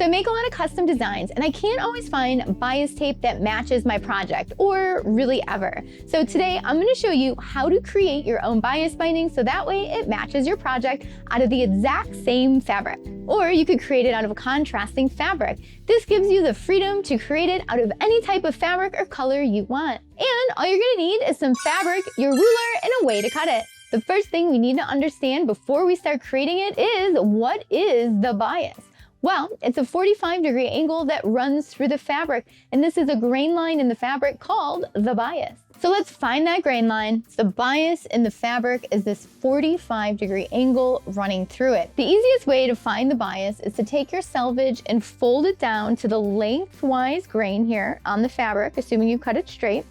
So I make a lot of custom designs and I can't always find bias tape that matches my project, or really ever. So today I'm gonna show you how to create your own bias binding so that way it matches your project out of the exact same fabric. Or you could create it out of a contrasting fabric. This gives you the freedom to create it out of any type of fabric or color you want. And all you're gonna need is some fabric, your ruler, and a way to cut it. The first thing we need to understand before we start creating it is, what is the bias? Well, it's a 45-degree angle that runs through the fabric, and this is a grain line in the fabric called the bias. So let's find that grain line. The bias in the fabric is this 45-degree angle running through it. The easiest way to find the bias is to take your selvage and fold it down to the lengthwise grain here on the fabric, assuming you cut it straight.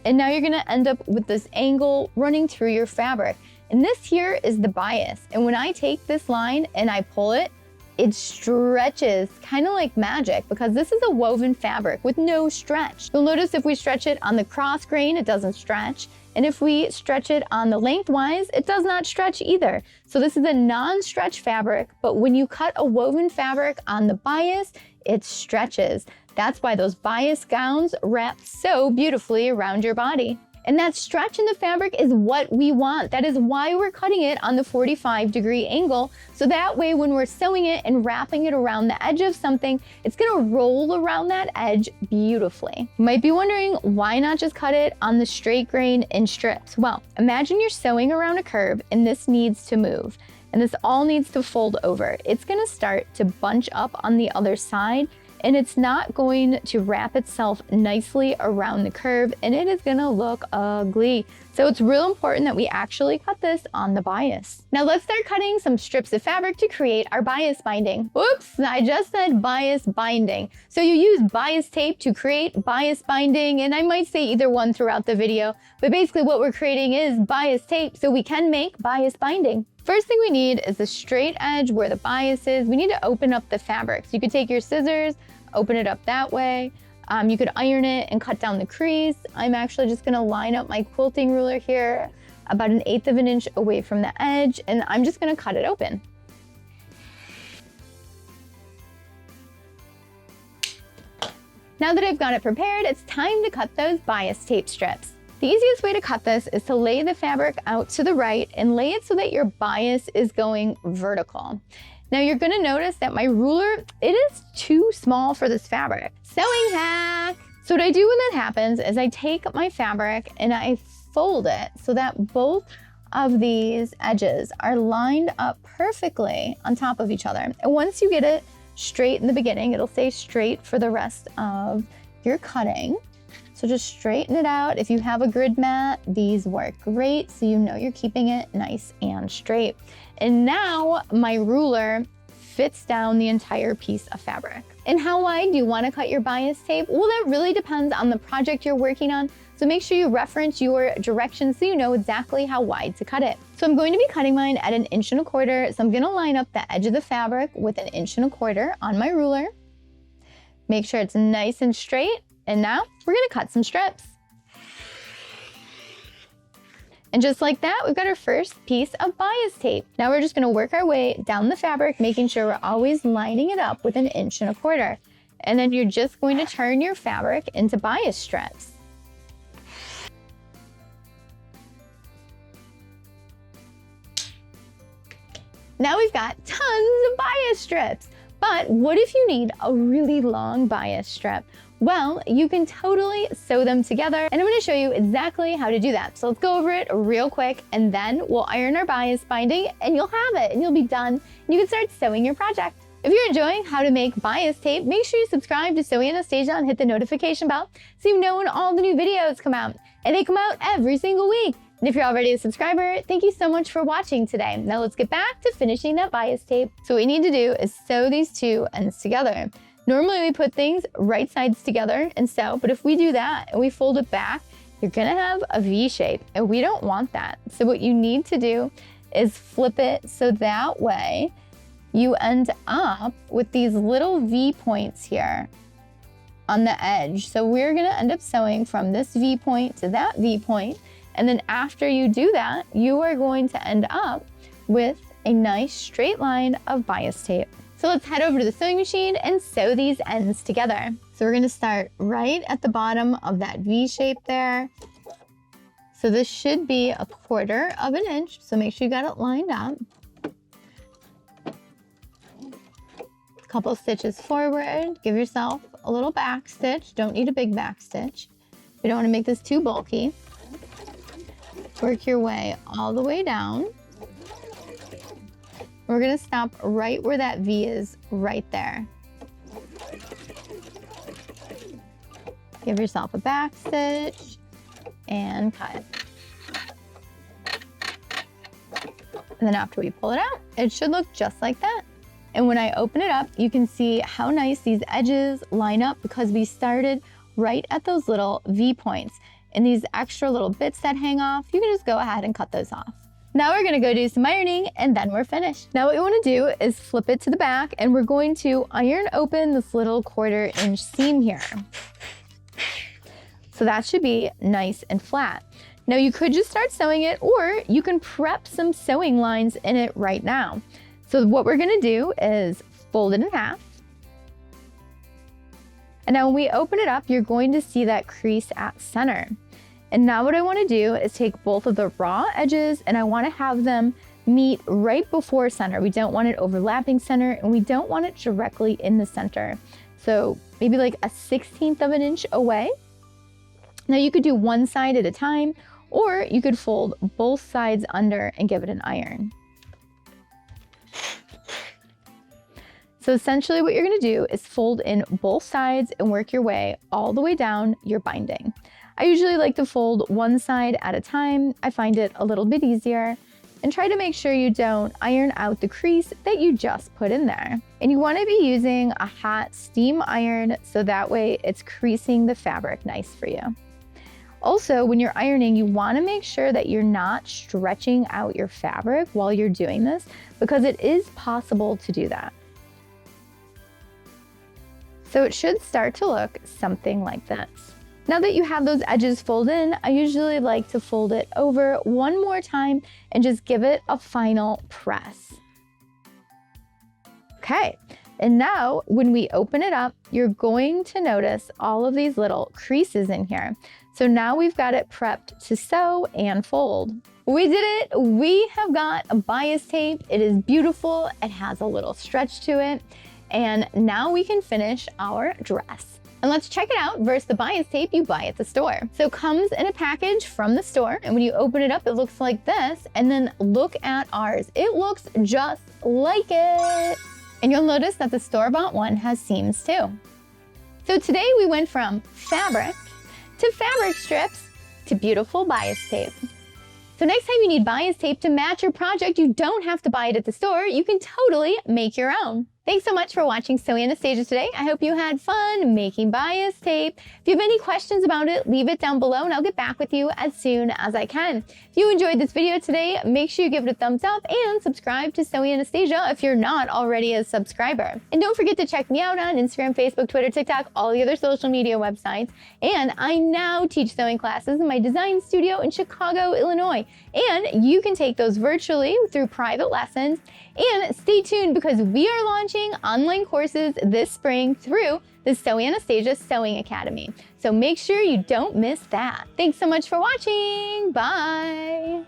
And now you're gonna end up with this angle running through your fabric. And this here is the bias. And when I take this line and I pull it, it stretches kind of like magic because this is a woven fabric with no stretch. You'll notice if we stretch it on the cross grain, it doesn't stretch. And if we stretch it on the lengthwise, it does not stretch either. So this is a non-stretch fabric, but when you cut a woven fabric on the bias, it stretches. That's why those bias gowns wrap so beautifully around your body. And that stretch in the fabric is what we want. That is why we're cutting it on the 45-degree angle. So that way when we're sewing it and wrapping it around the edge of something, it's gonna roll around that edge beautifully. You might be wondering, why not just cut it on the straight grain in strips? Well, imagine you're sewing around a curve and this needs to move. And this all needs to fold over. It's gonna start to bunch up on the other side, and it's not going to wrap itself nicely around the curve, and it is gonna look ugly. So it's real important that we actually cut this on the bias. Now let's start cutting some strips of fabric to create our bias binding. Oops, I just said bias binding. So you use bias tape to create bias binding, and I might say either one throughout the video, but basically what we're creating is bias tape so we can make bias binding. First thing we need is the straight edge where the bias is. We need to open up the fabric. So you could take your scissors, open it up that way. You could iron it and cut down the crease. I'm actually just gonna line up my quilting ruler here about 1/8 of an inch away from the edge, and I'm just gonna cut it open. Now that I've got it prepared, it's time to cut those bias tape strips. The easiest way to cut this is to lay the fabric out to the right and lay it so that your bias is going vertical. Now you're gonna notice that my ruler, it is too small for this fabric. Sewing hack! So what I do when that happens is I take my fabric and I fold it so that both of these edges are lined up perfectly on top of each other. And once you get it straight in the beginning, it'll stay straight for the rest of your cutting. So just straighten it out. If you have a grid mat, these work great, so you know you're keeping it nice and straight. And now my ruler fits down the entire piece of fabric. And how wide do you want to cut your bias tape? Well, that really depends on the project you're working on. So make sure you reference your directions so you know exactly how wide to cut it. So I'm going to be cutting mine at 1 1/4 inches. So I'm gonna line up the edge of the fabric with 1 1/4 inches on my ruler. Make sure it's nice and straight. And now we're gonna cut some strips. And just like that, we've got our first piece of bias tape. Now we're just gonna work our way down the fabric, making sure we're always lining it up with 1 1/4 inches. And then you're just going to turn your fabric into bias strips. Now we've got tons of bias strips. But what if you need a really long bias strip? Well, you can totally sew them together, and I'm gonna show you exactly how to do that. So let's go over it real quick, and then we'll iron our bias binding, and you'll have it, and you'll be done, and you can start sewing your project. If you're enjoying how to make bias tape, make sure you subscribe to Sewing Anastasia and hit the notification bell so you know when all the new videos come out. And they come out every single week. And if you're already a subscriber, thank you so much for watching today. Now let's get back to finishing that bias tape. So what we need to do is sew these two ends together. Normally we put things right sides together and sew, but if we do that and we fold it back, you're gonna have a V shape, and we don't want that. So what you need to do is flip it so that way you end up with these little V points here on the edge. So we're gonna end up sewing from this V point to that V point, and then after you do that, you are going to end up with a nice straight line of bias tape. So let's head over to the sewing machine and sew these ends together. So we're gonna start right at the bottom of that V shape there. So this should be 1/4 of an inch, so make sure you got it lined up. A couple stitches forward, give yourself a little back stitch. Don't need a big back stitch. We don't want to make this too bulky. Work your way all the way down. We're gonna stop right where that V is, right there. Give yourself a back stitch and cut. And then after we pull it out, it should look just like that. And when I open it up, you can see how nice these edges line up because we started right at those little V points. And these extra little bits that hang off, you can just go ahead and cut those off. Now we're gonna go do some ironing and then we're finished. Now what we wanna do is flip it to the back and we're going to iron open this little 1/4 inch seam here. So that should be nice and flat. Now you could just start sewing it or you can prep some sewing lines in it right now. So what we're gonna do is fold it in half. And now when we open it up, you're going to see that crease at center. And now what I wanna do is take both of the raw edges and I wanna have them meet right before center. We don't want it overlapping center and we don't want it directly in the center. So maybe like a 1/16 of an inch away. Now you could do one side at a time or you could fold both sides under and give it an iron. So essentially what you're gonna do is fold in both sides and work your way all the way down your binding. I usually like to fold one side at a time. I find it a little bit easier. And try to make sure you don't iron out the crease that you just put in there. And you wanna be using a hot steam iron so that way it's creasing the fabric nice for you. Also, when you're ironing, you wanna make sure that you're not stretching out your fabric while you're doing this because it is possible to do that. So it should start to look something like this. Now that you have those edges folded in, I usually like to fold it over one more time and just give it a final press. Okay, and now when we open it up, you're going to notice all of these little creases in here. So now we've got it prepped to sew and fold. We did it, we have got a bias tape. It is beautiful, it has a little stretch to it. And now we can finish our dress. And let's check it out versus the bias tape you buy at the store. So it comes in a package from the store, and when you open it up, it looks like this. And then look at ours. It looks just like it. And you'll notice that the store-bought one has seams too. So today we went from fabric to fabric strips to beautiful bias tape. So next time you need bias tape to match your project, you don't have to buy it at the store. You can totally make your own. Thanks so much for watching Sew Anastasia today. I hope you had fun making bias tape. If you have any questions about it, leave it down below and I'll get back with you as soon as I can. If you enjoyed this video today, make sure you give it a thumbs up and subscribe to Sew Anastasia if you're not already a subscriber. And don't forget to check me out on Instagram, Facebook, Twitter, TikTok, all the other social media websites. And I now teach sewing classes in my design studio in Chicago, Illinois. And you can take those virtually through private lessons. And stay tuned because we are launching online courses this spring through the Sew Anastasia Sewing Academy. So make sure you don't miss that. Thanks so much for watching. Bye.